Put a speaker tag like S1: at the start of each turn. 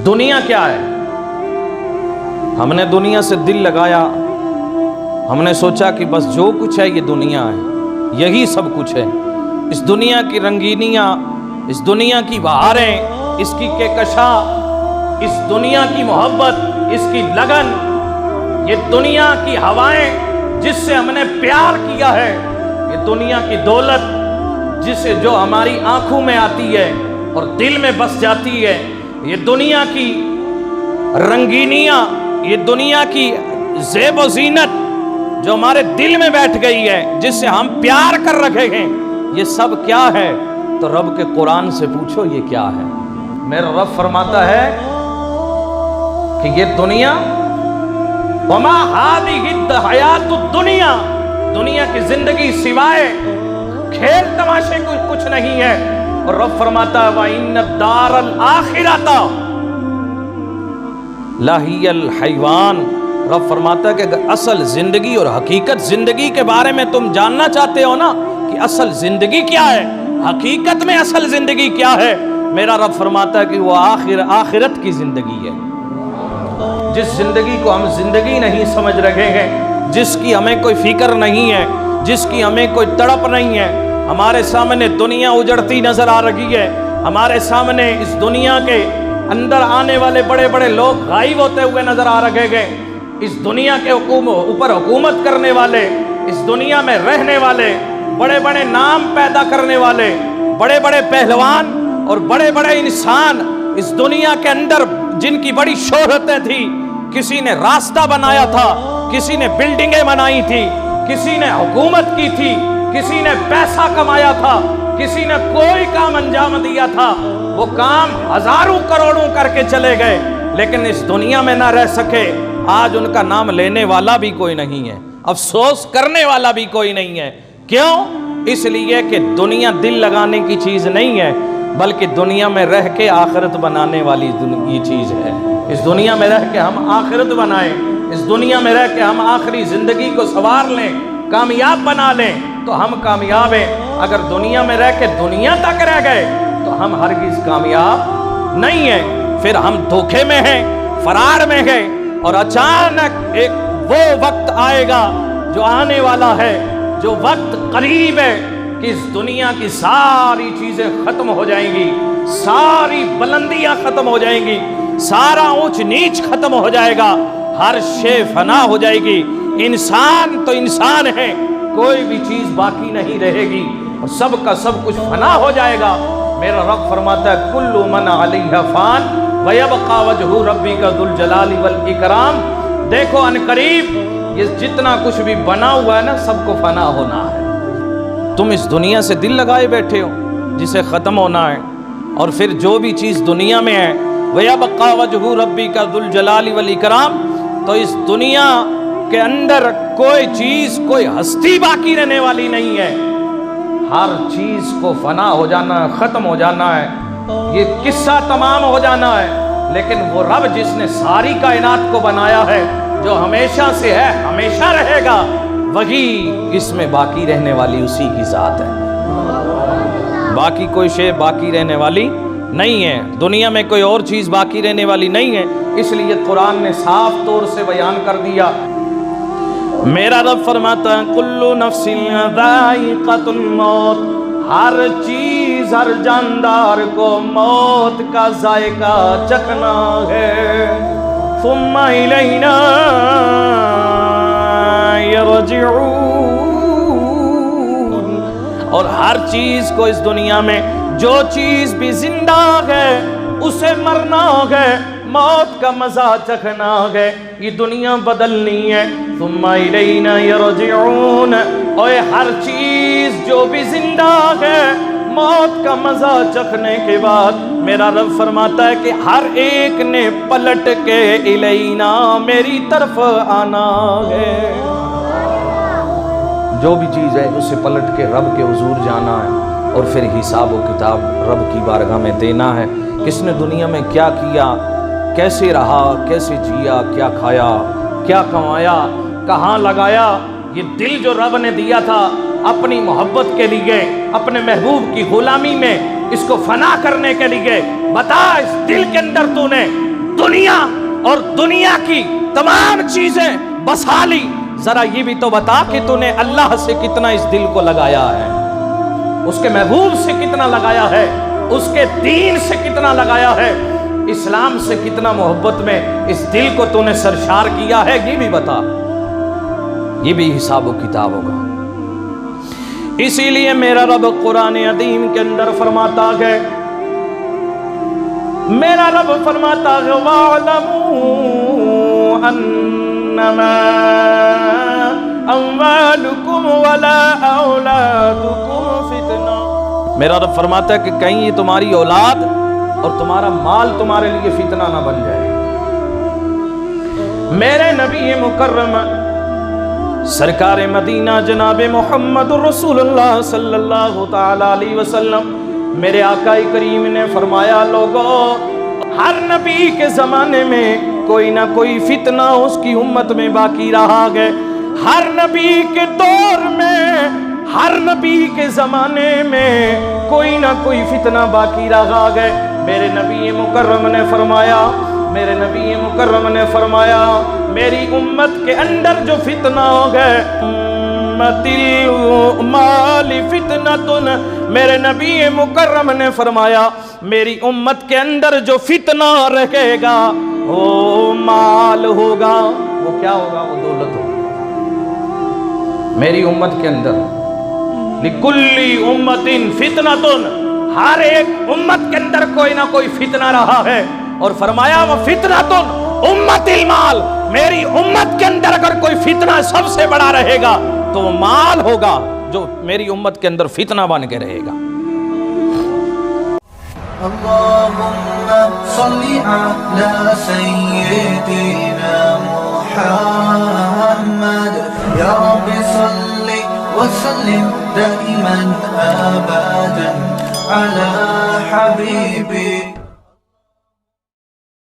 S1: دنیا کیا ہے؟ ہم نے دنیا سے دل لگایا، ہم نے سوچا کہ بس جو کچھ ہے یہ دنیا ہے، یہی سب کچھ ہے۔ اس دنیا کی رنگینیاں، اس دنیا کی بہاریں، اس کی کہکشاں، اس دنیا کی محبت، اس کی لگن، یہ دنیا کی ہوائیں جس سے ہم نے پیار کیا ہے، یہ دنیا کی دولت جسے جو ہماری آنکھوں میں آتی ہے اور دل میں بس جاتی ہے، یہ دنیا کی رنگینیاں، یہ دنیا کی زیب و زینت جو ہمارے دل میں بیٹھ گئی ہے، جس سے ہم پیار کر رکھے ہیں، یہ سب کیا ہے؟ تو رب کے قرآن سے پوچھو یہ کیا ہے؟ میرا رب فرماتا ہے کہ یہ دنیا وما هذه الحیات الدنیا، دنیا کی زندگی سوائے کھیل تماشے کو کچھ نہیں ہے۔ اور رب فرماتا ہے وَإِنَّ الدَّارَ الْآخِرَةَ لَهِيَ الْحَيْوَانُ، رب فرماتا ہے کہ اگر اصل زندگی اور حقیقت زندگی کے بارے میں تم جاننا چاہتے ہو نا کہ اصل زندگی کیا ہے، حقیقت میں اصل زندگی کیا ہے، میرا رب فرماتا ہے کہ وہ آخرت کی زندگی ہے۔ جس زندگی کو ہم زندگی نہیں سمجھ رہے ہیں، جس کی ہمیں کوئی فکر نہیں ہے، جس کی ہمیں کوئی تڑپ نہیں ہے، ہمارے سامنے دنیا اجڑتی نظر آ رہی ہے، ہمارے سامنے اس دنیا کے اندر آنے والے بڑے بڑے لوگ غائب ہوتے ہوئے نظر آ رہے ہیں، اس دنیا کے اوپر حکومت کرنے والے، اس دنیا میں رہنے والے، بڑے بڑے نام پیدا کرنے والے، بڑے بڑے پہلوان اور بڑے بڑے انسان اس دنیا کے اندر جن کی بڑی شہرتیں تھیں، کسی نے راستہ بنایا تھا، کسی نے بلڈنگیں بنائی تھی، کسی نے حکومت کی تھی، کسی نے پیسہ کمایا تھا، کسی نے کوئی کام انجام دیا تھا، وہ کام ہزاروں کروڑوں کر کے چلے گئے، لیکن اس دنیا میں نہ رہ سکے۔ آج ان کا نام لینے والا بھی کوئی نہیں ہے، افسوس کرنے والا بھی کوئی نہیں ہے۔ کیوں؟ اس لیے کہ دنیا دل لگانے کی چیز نہیں ہے، بلکہ دنیا میں رہ کے آخرت بنانے والی یہ چیز ہے۔ اس دنیا میں رہ کے ہم آخرت بنائیں، اس دنیا میں رہ کے ہم آخری زندگی کو سنوار لیں، کامیاب بنا لیں تو ہم کامیاب ہیں۔ اگر دنیا میں رہ کے دنیا تک رہ گئے تو ہم ہرگز کامیاب نہیں ہیں، پھر ہم دھوکے میں ہیں، فرار میں ہیں، اور اچانک ایک وہ وقت آئے گا جو آنے والا ہے، جو وقت قریب ہے کہ اس دنیا کی ساری چیزیں ختم ہو جائیں گی، ساری بلندیاں ختم ہو جائیں گی، سارا اونچ نیچ ختم ہو جائے گا، ہر شے فنا ہو جائے گی، انسان تو انسان ہے، کوئی بھی چیز باقی نہیں رہے گی، اور سب کا سب کچھ فنا ہو جائے گا۔ میرا رب فرماتا ہے کل من علیہ فان ویبقى وجہ ربک ذو الجلال والاکرام۔ دیکھو ان قریب یہ جتنا کچھ بھی بنا ہوا ہے نا، سب کو فنا ہونا ہے۔ تم اس دنیا سے دل لگائے بیٹھے ہو جسے ختم ہونا ہے، اور پھر جو بھی چیز دنیا میں ہے وَيَبْقَى وَجْهُ رَبِّكَ ذُو الْجَلَالِ وَالْإِكْرَامِ، تو اس دنیا کے اندر کوئی چیز، کوئی ہستی باقی رہنے والی نہیں ہے، ہر چیز کو فنا ہو جانا ہے، ختم ہو جانا ہے، یہ قصہ تمام ہو جانا ہے، لیکن وہ رب جس نے ساری کائنات کو بنایا ہے، جو ہمیشہ سے ہے، ہمیشہ رہے گا، وہی اس میں باقی رہنے والی اسی کی ذات ہے۔ باقی کوئی شے باقی رہنے والی نہیں ہے، دنیا میں کوئی اور چیز باقی رہنے والی نہیں ہے، اس لیے قرآن نے صاف طور سے بیان کر دیا۔ میرا رب فرماتا ہے کل نفس ذائقۃ الموت، ہر چیز، ہر جاندار کو موت کا ذائقہ چکھنا ہے، ثم الینا یرجعون، اور ہر چیز کو اس دنیا میں جو چیز بھی زندہ ہے اسے مرنا ہے، موت کا مزہ چکھنا ہے، یہ دنیا بدلنی ہے۔ ثم الینا یرجعون، اور ہر چیز جو بھی زندہ ہے موت کا مزہ چکھنے کے بعد میرا رب فرماتا ہے کہ ہر ایک نے پلٹ کے الینا، میری طرف آنا ہے۔ جو بھی چیز ہے اسے پلٹ کے رب کے حضور جانا ہے، اور پھر حساب و کتاب رب کی بارگاہ میں دینا ہے۔ کس نے دنیا میں کیا کیا، کیسے رہا، کیسے جیا، کیا کھایا، کیا کمایا، کہاں لگایا، یہ دل جو رب نے دیا تھا اپنی محبت کے لیے، اپنے محبوب کی غلامی میں اس کو فنا کرنے کے لیے، بتا اس دل کے اندر تو نے دنیا اور دنیا کی تمام چیزیں بسا لی، ذرا یہ بھی تو بتا کہ تو نے اللہ سے کتنا اس دل کو لگایا ہے، اس کے محبوب سے کتنا لگایا ہے، اس کے دین سے کتنا لگایا ہے، اسلام سے کتنا محبت میں اس دل کو تو نے سرشار کیا ہے، یہ بھی بتا۔ یہ بھی حساب و کتاب ہوگا۔ اسی لیے میرا رب قرآن عظیم کے اندر فرماتا ہے، میرا رب فرماتا ہے وَاعْلَمُوا أَنَّمَا أَمْوَالُكُمْ وَلَا أَوْلَادُكُمْ فِتْنَةٌ۔ میرا رب فرماتا ہے کہ کہیں یہ تمہاری اولاد اور تمہارا مال تمہارے لیے فتنہ نہ بن جائے۔ میرے نبی مکرم سرکار مدینہ جناب محمد رسول اللہ صلی اللہ تعالی علیہ وسلم، میرے آقا کریم نے فرمایا، لوگوں، ہر نبی کے زمانے میں کوئی نہ کوئی فتنہ اس کی امت میں باقی رہا ہے، ہر نبی کے دور میں، ہر نبی کے زمانے میں کوئی نہ کوئی فتنہ باقی رہا ہے۔ میرے نبی مکرم نے فرمایا، میرے نبی مکرم نے فرمایا، میری امت کے اندر جو فتنہ ہو گئے، امتی مال فتنۃ، میرے نبی مکرم نے فرمایا میری امت کے اندر جو فتنہ رہے گا وہ مال ہوگا۔ وہ کیا ہوگا؟ وہ دولت ہوگی۔ میری امت کے اندر لکل امت فتنۃ، ہر ایک امت کے اندر کوئی نہ کوئی فتنہ رہا ہے، اور فرمایا وہ فتنۃ امت المال، میری امت کے اندر اگر کوئی فتنہ سب سے بڑا رہے گا تو وہ مال ہوگا، جو میری امت کے اندر فتنہ بن کے رہے گا۔
S2: اللہم صلی علی سیدنا محمد، یا رب صلی وسلم دائما ابدا علی حبیبی